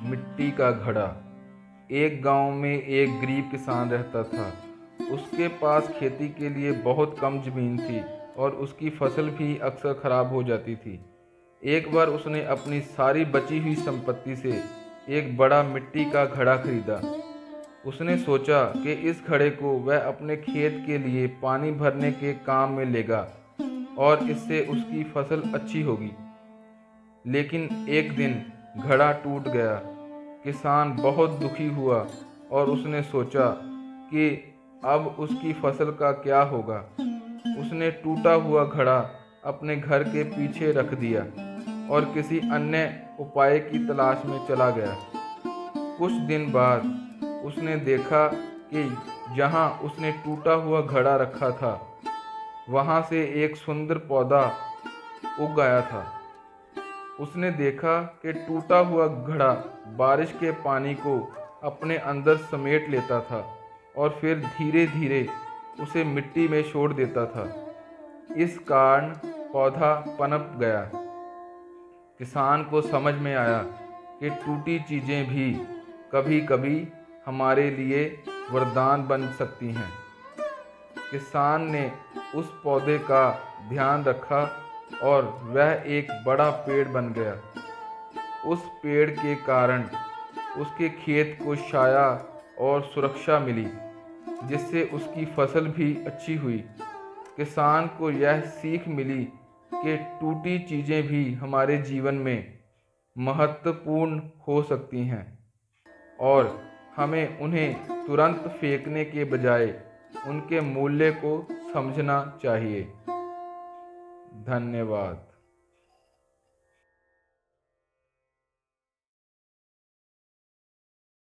मिट्टी का घड़ा। एक गांव में एक गरीब किसान रहता था। उसके पास खेती के लिए बहुत कम ज़मीन थी और उसकी फसल भी अक्सर ख़राब हो जाती थी। एक बार उसने अपनी सारी बची हुई संपत्ति से एक बड़ा मिट्टी का घड़ा खरीदा। उसने सोचा कि इस घड़े को वह अपने खेत के लिए पानी भरने के काम में लेगा और इससे उसकी फसल अच्छी होगी। लेकिन एक दिन घड़ा टूट गया। किसान बहुत दुखी हुआ और उसने सोचा कि अब उसकी फसल का क्या होगा। उसने टूटा हुआ घड़ा अपने घर के पीछे रख दिया और किसी अन्य उपाय की तलाश में चला गया। कुछ दिन बाद उसने देखा कि जहाँ उसने टूटा हुआ घड़ा रखा था, वहाँ से एक सुंदर पौधा उग आया था। उसने देखा कि टूटा हुआ घड़ा बारिश के पानी को अपने अंदर समेट लेता था और फिर धीरे धीरे उसे मिट्टी में छोड़ देता था। इस कारण पौधा पनप गया। किसान को समझ में आया कि टूटी चीज़ें भी कभी कभी हमारे लिए वरदान बन सकती हैं। किसान ने उस पौधे का ध्यान रखा और वह एक बड़ा पेड़ बन गया। उस पेड़ के कारण उसके खेत को छाया और सुरक्षा मिली, जिससे उसकी फसल भी अच्छी हुई। किसान को यह सीख मिली कि टूटी चीज़ें भी हमारे जीवन में महत्वपूर्ण हो सकती हैं और हमें उन्हें तुरंत फेंकने के बजाय उनके मूल्य को समझना चाहिए। धन्यवाद।